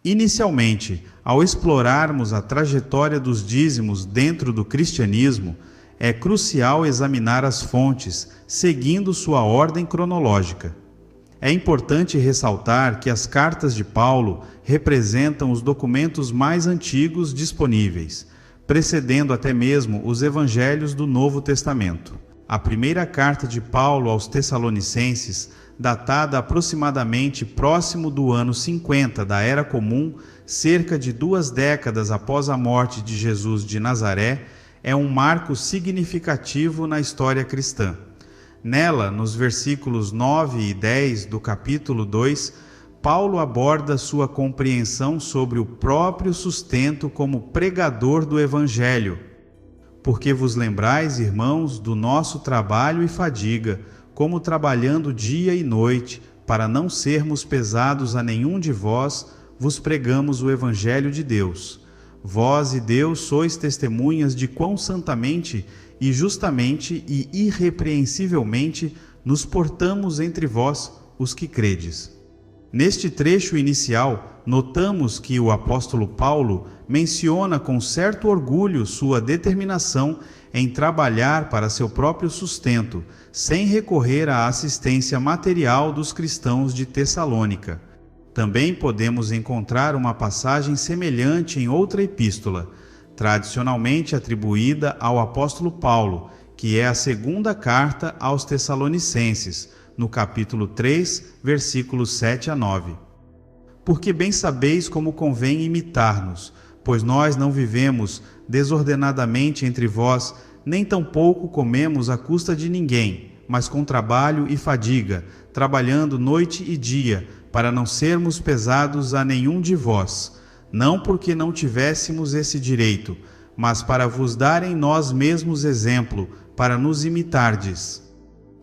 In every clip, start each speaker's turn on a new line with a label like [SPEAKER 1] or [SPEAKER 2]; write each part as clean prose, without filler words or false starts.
[SPEAKER 1] Inicialmente, ao explorarmos a trajetória dos dízimos dentro do cristianismo, é crucial examinar as fontes, seguindo sua ordem cronológica. É importante ressaltar que as cartas de Paulo representam os documentos mais antigos disponíveis, precedendo até mesmo os evangelhos do Novo Testamento. A primeira carta de Paulo aos Tessalonicenses, datada aproximadamente próximo do ano 50 da Era Comum, cerca de 2 décadas após a morte de Jesus de Nazaré, é um marco significativo na história cristã. Nela, nos versículos 9 e 10 do capítulo 2, Paulo aborda sua compreensão sobre o próprio sustento como pregador do Evangelho. Porque vos lembrais, irmãos, do nosso trabalho e fadiga, como trabalhando dia e noite, para não sermos pesados a nenhum de vós, vos pregamos o Evangelho de Deus. Vós e Deus sois testemunhas de quão santamente e justamente e irrepreensivelmente nos portamos entre vós, os que credes. Neste trecho inicial, notamos que o apóstolo Paulo menciona com certo orgulho sua determinação em trabalhar para seu próprio sustento, sem recorrer à assistência material dos cristãos de Tessalônica. Também podemos encontrar uma passagem semelhante em outra epístola, tradicionalmente atribuída ao apóstolo Paulo, que é a segunda carta aos Tessalonicenses, no capítulo 3, versículos 7 a 9. Porque bem sabeis como convém imitar-nos, pois nós não vivemos desordenadamente entre vós, nem tampouco comemos à custa de ninguém, mas com trabalho e fadiga, trabalhando noite e dia, para não sermos pesados a nenhum de vós, não porque não tivéssemos esse direito, mas para vos dar em nós mesmos exemplo, para nos imitardes.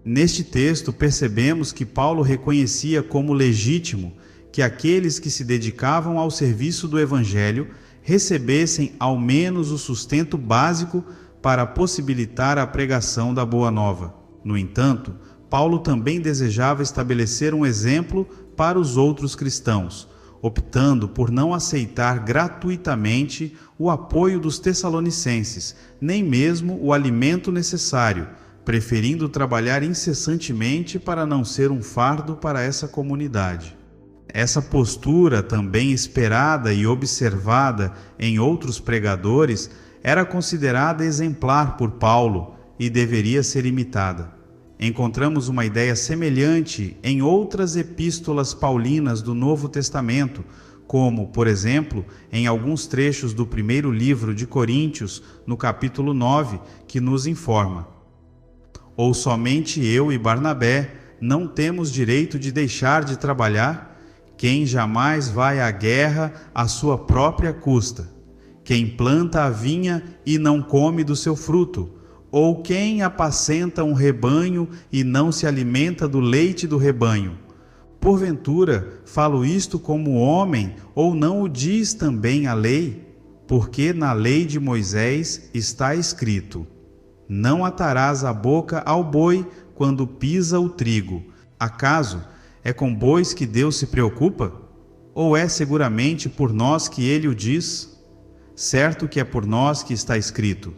[SPEAKER 1] Neste texto percebemos que Paulo reconhecia como legítimo que aqueles que se dedicavam ao serviço do Evangelho recebessem ao menos o sustento básico para possibilitar a pregação da Boa Nova. No entanto, Paulo também desejava estabelecer um exemplo para os outros cristãos, optando por não aceitar gratuitamente o apoio dos Tessalonicenses, nem mesmo o alimento necessário, preferindo trabalhar incessantemente para não ser um fardo para essa comunidade. Essa postura, também esperada e observada em outros pregadores, era considerada exemplar por Paulo e deveria ser imitada. Encontramos uma ideia semelhante em outras epístolas paulinas do Novo Testamento, como, por exemplo, em alguns trechos do primeiro livro de Coríntios, no capítulo 9, que nos informa: ou somente eu e Barnabé não temos direito de deixar de trabalhar? Quem jamais vai à guerra à sua própria custa? Quem planta a vinha e não come do seu fruto? Ou quem apacenta um rebanho e não se alimenta do leite do rebanho? Porventura, falo isto como homem, ou não o diz também a lei? Porque na lei de Moisés está escrito: não atarás a boca ao boi quando pisa o trigo. Acaso é com bois que Deus se preocupa? Ou é seguramente por nós que ele o diz? Certo que é por nós que está escrito: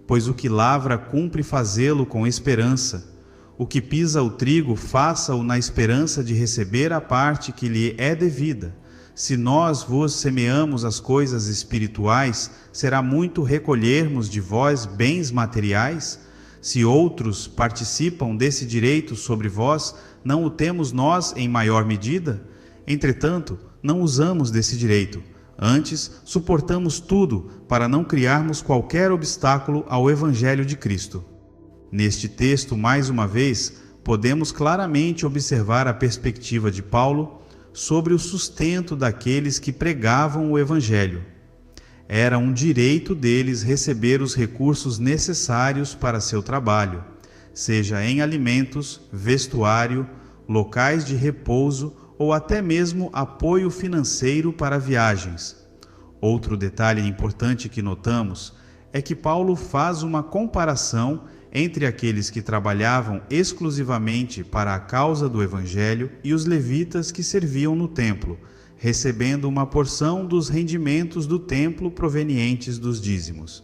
[SPEAKER 1] pois o que lavra cumpre fazê-lo com esperança. O que pisa o trigo, faça-o na esperança de receber a parte que lhe é devida. Se nós vos semeamos as coisas espirituais, será muito recolhermos de vós bens materiais? Se outros participam desse direito sobre vós, não o temos nós em maior medida? Entretanto, não usamos desse direito. Antes, suportamos tudo para não criarmos qualquer obstáculo ao Evangelho de Cristo. Neste texto, mais uma vez, podemos claramente observar a perspectiva de Paulo sobre o sustento daqueles que pregavam o Evangelho. Era um direito deles receber os recursos necessários para seu trabalho, seja em alimentos, vestuário, locais de repouso ou até mesmo apoio financeiro para viagens. Outro detalhe importante que notamos é que Paulo faz uma comparação entre aqueles que trabalhavam exclusivamente para a causa do Evangelho e os levitas que serviam no templo, recebendo uma porção dos rendimentos do templo provenientes dos dízimos.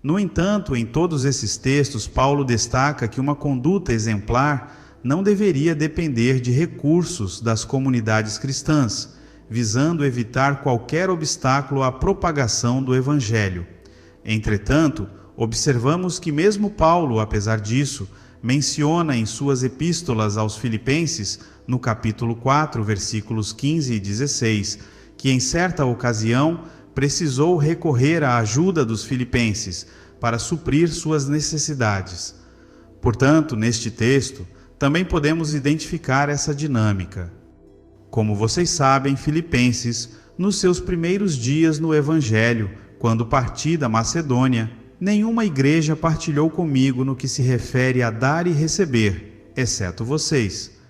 [SPEAKER 1] No entanto, em todos esses textos, Paulo destaca que uma conduta exemplar não deveria depender de recursos das comunidades cristãs, visando evitar qualquer obstáculo à propagação do Evangelho. Entretanto, observamos que mesmo Paulo, apesar disso, menciona em suas epístolas aos Filipenses, no capítulo 4, versículos 15 e 16, que em certa ocasião precisou recorrer à ajuda dos filipenses para suprir suas necessidades. Portanto, neste texto, também podemos identificar essa dinâmica. Como vocês sabem, Filipenses, nos seus primeiros dias no Evangelho, quando parti da Macedônia, nenhuma igreja partilhou comigo no que se refere a dar e receber, exceto vocês.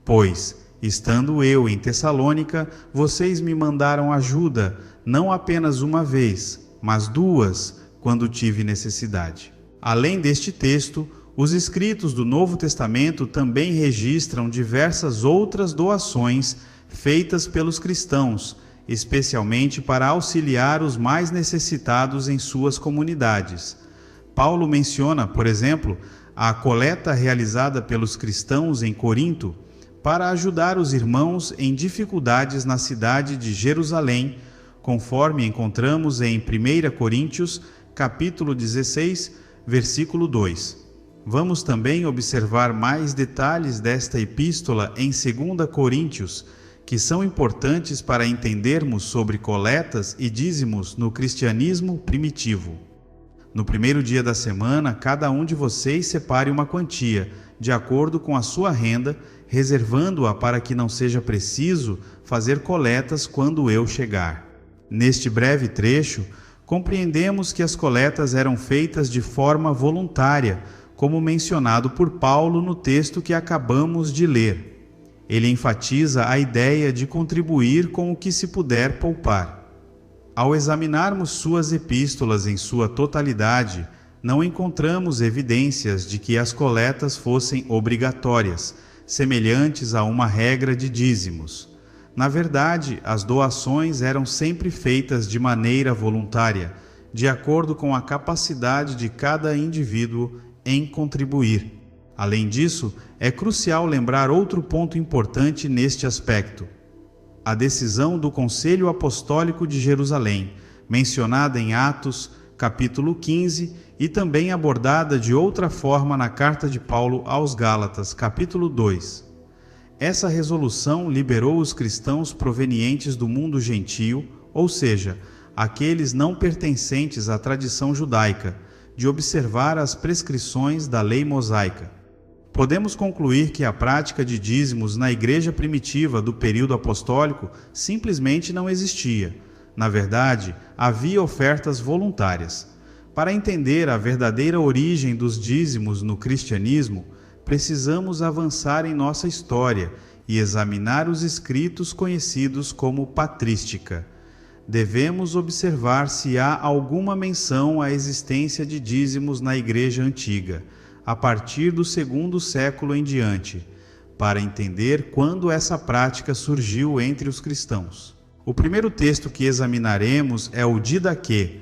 [SPEAKER 1] Pois, estando eu em Tessalônica, vocês me mandaram ajuda, não apenas uma vez, mas duas, quando tive necessidade. Além deste texto, os escritos do Novo Testamento também registram diversas outras doações feitas pelos cristãos, especialmente para auxiliar os mais necessitados em suas comunidades. Paulo menciona, por exemplo, a coleta realizada pelos cristãos em Corinto para ajudar os irmãos em dificuldades na cidade de Jerusalém, conforme encontramos em 1 Coríntios, capítulo 16, versículo 2. Vamos também observar mais detalhes desta epístola em 2 Coríntios, que são importantes para entendermos sobre coletas e dízimos no cristianismo primitivo. No primeiro dia da semana, cada um de vocês separe uma quantia, de acordo com a sua renda, reservando-a para que não seja preciso fazer coletas quando eu chegar. Neste breve trecho, compreendemos que as coletas eram feitas de forma voluntária, como mencionado por Paulo no texto que acabamos de ler. Ele enfatiza a ideia de contribuir com o que se puder poupar. Ao examinarmos suas epístolas em sua totalidade, não encontramos evidências de que as coletas fossem obrigatórias, semelhantes a uma regra de dízimos. Na verdade, as doações eram sempre feitas de maneira voluntária, de acordo com a capacidade de cada indivíduo em contribuir. Além disso, é crucial lembrar outro ponto importante neste aspecto: a decisão do Conselho Apostólico de Jerusalém, mencionada em Atos, capítulo 15, e também abordada de outra forma na carta de Paulo aos Gálatas, capítulo 2. Essa resolução liberou os cristãos provenientes do mundo gentio, ou seja, aqueles não pertencentes à tradição judaica, de observar as prescrições da lei mosaica. Podemos concluir que a prática de dízimos na igreja primitiva do período apostólico simplesmente não existia. Na verdade, havia ofertas voluntárias. Para entender a verdadeira origem dos dízimos no cristianismo, precisamos avançar em nossa história e examinar os escritos conhecidos como patrística. Devemos observar se há alguma menção à existência de dízimos na igreja antiga, a partir do segundo século em diante, para entender quando essa prática surgiu entre os cristãos. O primeiro texto que examinaremos é o Didaquê,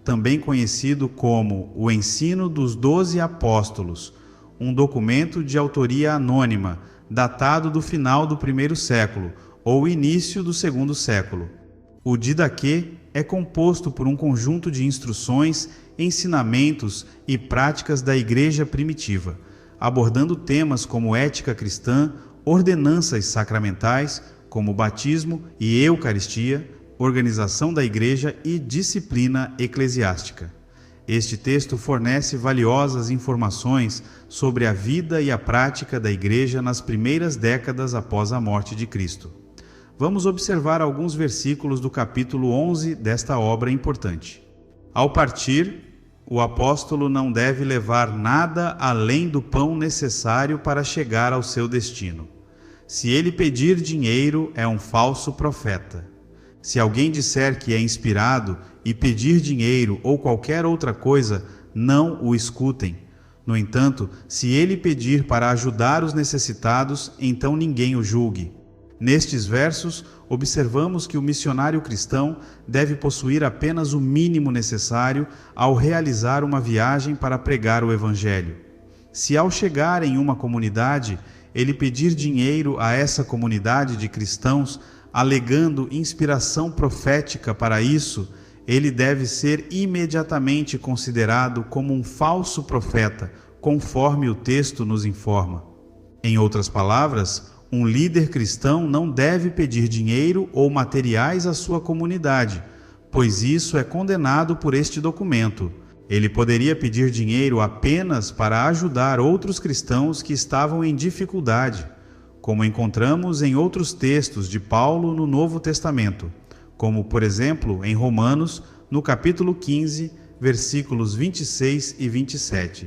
[SPEAKER 1] também conhecido como o Ensino dos 12 Apóstolos, um documento de autoria anônima, datado do final do primeiro século ou início do segundo século. O Didaquê é composto por um conjunto de instruções, ensinamentos e práticas da igreja primitiva, abordando temas como ética cristã, ordenanças sacramentais, como batismo e eucaristia, organização da igreja e disciplina eclesiástica. Este texto fornece valiosas informações sobre a vida e a prática da igreja nas primeiras décadas após a morte de Cristo. Vamos observar alguns versículos do capítulo 11 desta obra importante. Ao partir, o apóstolo não deve levar nada além do pão necessário para chegar ao seu destino. Se ele pedir dinheiro, é um falso profeta. Se alguém disser que é inspirado e pedir dinheiro ou qualquer outra coisa, não o escutem. No entanto, se ele pedir para ajudar os necessitados, então ninguém o julgue. Nestes versos, observamos que o missionário cristão deve possuir apenas o mínimo necessário ao realizar uma viagem para pregar o Evangelho. Se ao chegar em uma comunidade, ele pedir dinheiro a essa comunidade de cristãos, alegando inspiração profética para isso, ele deve ser imediatamente considerado como um falso profeta, conforme o texto nos informa. Em outras palavras, um líder cristão não deve pedir dinheiro ou materiais à sua comunidade, pois isso é condenado por este documento. Ele poderia pedir dinheiro apenas para ajudar outros cristãos que estavam em dificuldade, como encontramos em outros textos de Paulo no Novo Testamento, como, por exemplo, em Romanos, no capítulo 15, versículos 26 e 27.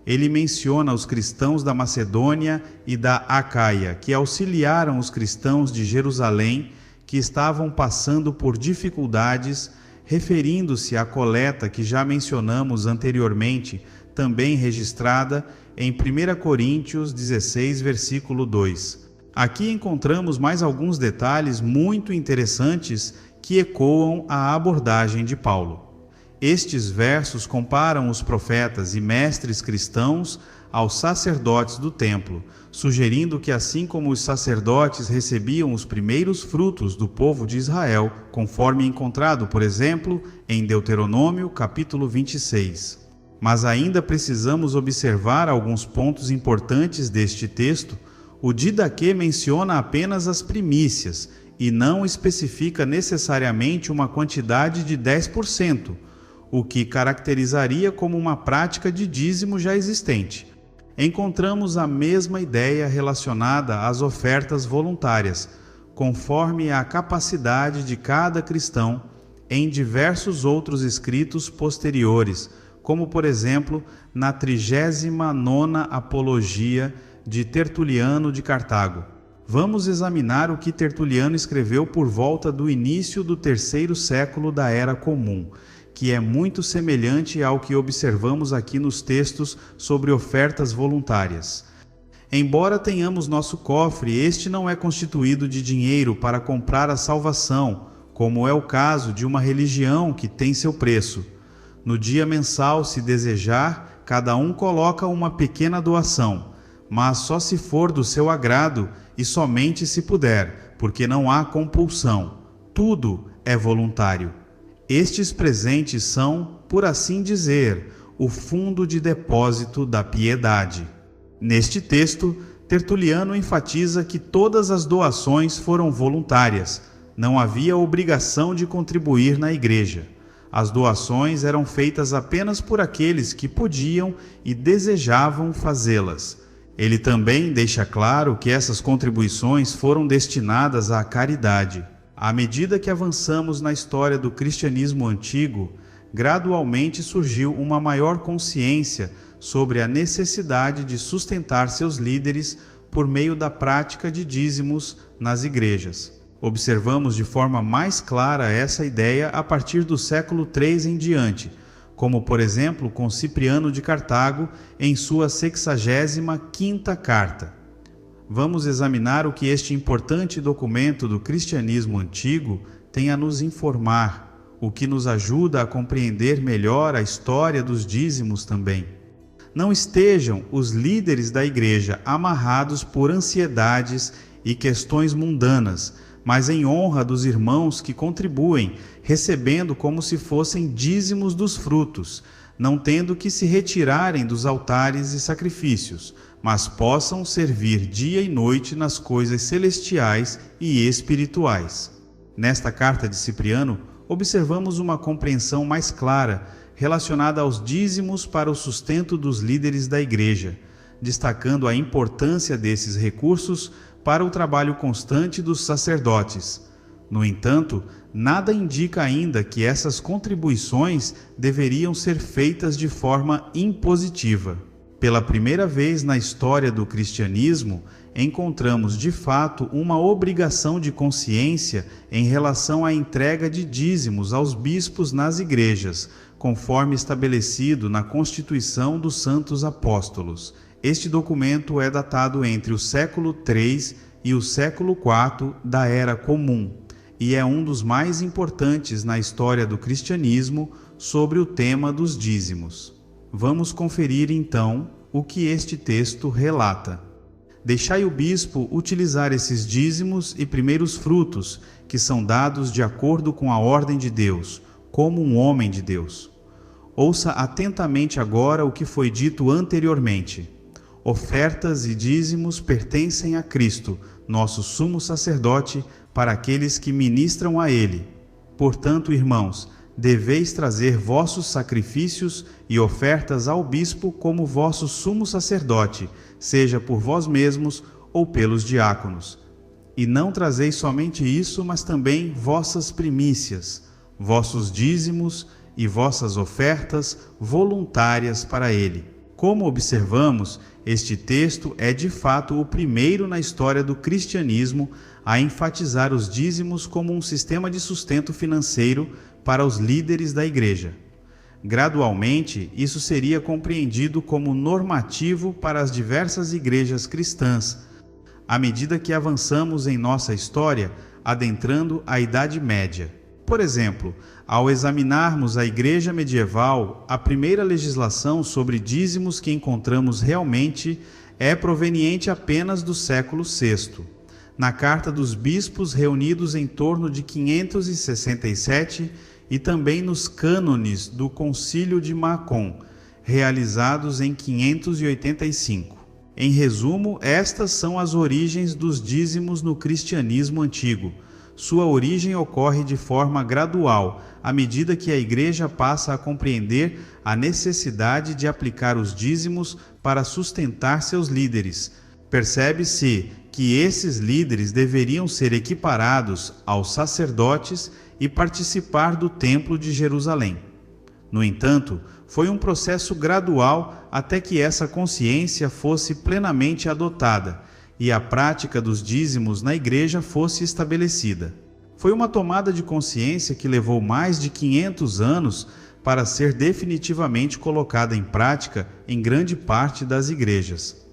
[SPEAKER 1] Ele menciona os cristãos da Macedônia e da Acaia, que auxiliaram os cristãos de Jerusalém, que estavam passando por dificuldades, referindo-se à coleta que já mencionamos anteriormente, também registrada em 1 Coríntios 16, versículo 2. Aqui encontramos mais alguns detalhes muito interessantes que ecoam a abordagem de Paulo. Estes versos comparam os profetas e mestres cristãos aos sacerdotes do templo, sugerindo que assim como os sacerdotes recebiam os primeiros frutos do povo de Israel, conforme encontrado, por exemplo, em Deuteronômio, capítulo 26. Mas ainda precisamos observar alguns pontos importantes deste texto. O Didaquê menciona apenas as primícias e não especifica necessariamente uma quantidade de 10%, o que caracterizaria como uma prática de dízimo já existente. Encontramos a mesma ideia relacionada às ofertas voluntárias, conforme a capacidade de cada cristão, em diversos outros escritos posteriores, como por exemplo na 39ª Apologia de Tertuliano de Cartago. Vamos examinar o que Tertuliano escreveu por volta do início do 3º século da Era Comum, que é muito semelhante ao que observamos aqui nos textos sobre ofertas voluntárias. Embora tenhamos nosso cofre, este não é constituído de dinheiro para comprar a salvação, como é o caso de uma religião que tem seu preço. No dia mensal, se desejar, cada um coloca uma pequena doação, mas só se for do seu agrado e somente se puder, porque não há compulsão. Tudo é voluntário. Estes presentes são, por assim dizer, o fundo de depósito da piedade. Neste texto, Tertuliano enfatiza que todas as doações foram voluntárias, não havia obrigação de contribuir na igreja. As doações eram feitas apenas por aqueles que podiam e desejavam fazê-las. Ele também deixa claro que essas contribuições foram destinadas à caridade. À medida que avançamos na história do cristianismo antigo, gradualmente surgiu uma maior consciência sobre a necessidade de sustentar seus líderes por meio da prática de dízimos nas igrejas. Observamos de forma mais clara essa ideia a partir do século III em diante, como por exemplo com Cipriano de Cartago em sua 65ª carta. Vamos examinar o que este importante documento do cristianismo antigo tem a nos informar, o que nos ajuda a compreender melhor a história dos dízimos também. Não estejam os líderes da igreja amarrados por ansiedades e questões mundanas, mas em honra dos irmãos que contribuem, recebendo como se fossem dízimos dos frutos, não tendo que se retirarem dos altares e sacrifícios, mas possam servir dia e noite nas coisas celestiais e espirituais. Nesta carta de Cipriano, observamos uma compreensão mais clara relacionada aos dízimos para o sustento dos líderes da igreja, destacando a importância desses recursos para o trabalho constante dos sacerdotes. No entanto, nada indica ainda que essas contribuições deveriam ser feitas de forma impositiva. Pela primeira vez na história do cristianismo, encontramos de fato uma obrigação de consciência em relação à entrega de dízimos aos bispos nas igrejas, conforme estabelecido na Constituição dos Santos Apóstolos. Este documento é datado entre o século III e o século IV da Era Comum, e é um dos mais importantes na história do cristianismo sobre o tema dos dízimos. Vamos conferir então o que este texto relata. Deixai o bispo utilizar esses dízimos e primeiros frutos, que são dados de acordo com a ordem de Deus, como um homem de Deus. Ouça atentamente agora o que foi dito anteriormente. Ofertas e dízimos pertencem a Cristo, nosso sumo sacerdote, para aqueles que ministram a Ele. Portanto, irmãos, deveis trazer vossos sacrifícios e ofertas ao bispo como vosso sumo sacerdote, seja por vós mesmos ou pelos diáconos. E não trazeis somente isso, mas também vossas primícias, vossos dízimos e vossas ofertas voluntárias para Ele. Como observamos, este texto é de fato o primeiro na história do cristianismo a enfatizar os dízimos como um sistema de sustento financeiro para os líderes da igreja. Gradualmente, isso seria compreendido como normativo para as diversas igrejas cristãs, à medida que avançamos em nossa história, adentrando a Idade Média. Por exemplo, ao examinarmos a igreja medieval, a primeira legislação sobre dízimos que encontramos realmente é proveniente apenas do século VI. Na Carta dos Bispos, reunidos em torno de 567, e também nos cânones do Concílio de Macon, realizados em 585. Em resumo, estas são as origens dos dízimos no cristianismo antigo. Sua origem ocorre de forma gradual, à medida que a Igreja passa a compreender a necessidade de aplicar os dízimos para sustentar seus líderes. Percebe-se que esses líderes deveriam ser equiparados aos sacerdotes e participar do Templo de Jerusalém. No entanto, foi um processo gradual até que essa consciência fosse plenamente adotada e a prática dos dízimos na igreja fosse estabelecida. Foi uma tomada de consciência que levou mais de 500 anos para ser definitivamente colocada em prática em grande parte das igrejas.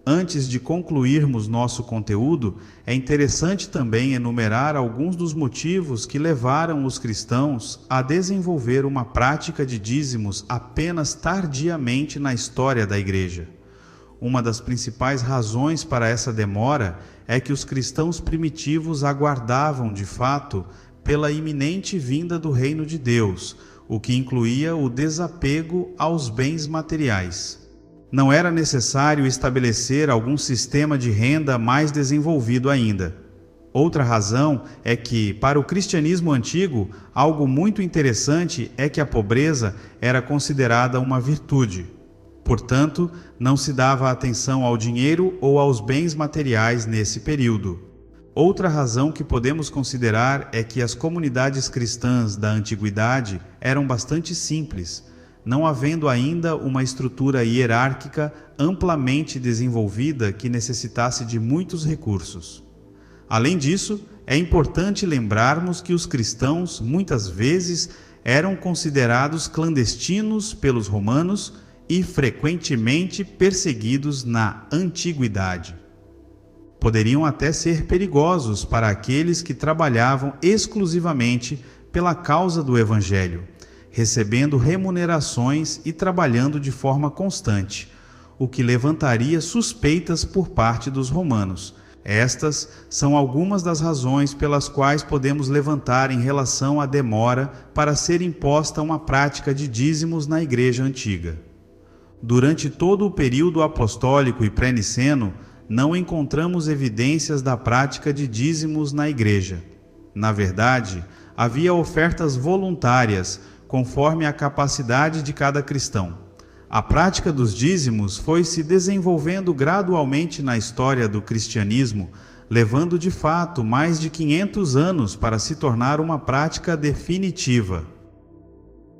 [SPEAKER 1] Antes de concluirmos nosso conteúdo, é interessante também enumerar alguns dos motivos que levaram os cristãos a desenvolver uma prática de dízimos apenas tardiamente na história da igreja. Uma das principais razões para essa demora é que os cristãos primitivos aguardavam, de fato, pela iminente vinda do reino de Deus, o que incluía o desapego aos bens materiais. Não era necessário estabelecer algum sistema de renda mais desenvolvido ainda. Outra razão é que, para o cristianismo antigo, algo muito interessante é que a pobreza era considerada uma virtude. Portanto, não se dava atenção ao dinheiro ou aos bens materiais nesse período. Outra razão que podemos considerar é que as comunidades cristãs da antiguidade eram bastante simples, não havendo ainda uma estrutura hierárquica amplamente desenvolvida que necessitasse de muitos recursos. Além disso, é importante lembrarmos que os cristãos, muitas vezes, eram considerados clandestinos pelos romanos e frequentemente perseguidos na antiguidade. Poderiam até ser perigosos para aqueles que trabalhavam exclusivamente pela causa do Evangelho, recebendo remunerações e trabalhando de forma constante, o que levantaria suspeitas por parte dos romanos. Estas são algumas das razões pelas quais podemos levantar em relação à demora para ser imposta uma prática de dízimos na igreja antiga. Durante todo o período apostólico e pré-niceno, não encontramos evidências da prática de dízimos na igreja. Na verdade, havia ofertas voluntárias, conforme a capacidade de cada cristão. A prática dos dízimos foi se desenvolvendo gradualmente na história do cristianismo, levando de fato mais de 500 anos para se tornar uma prática definitiva.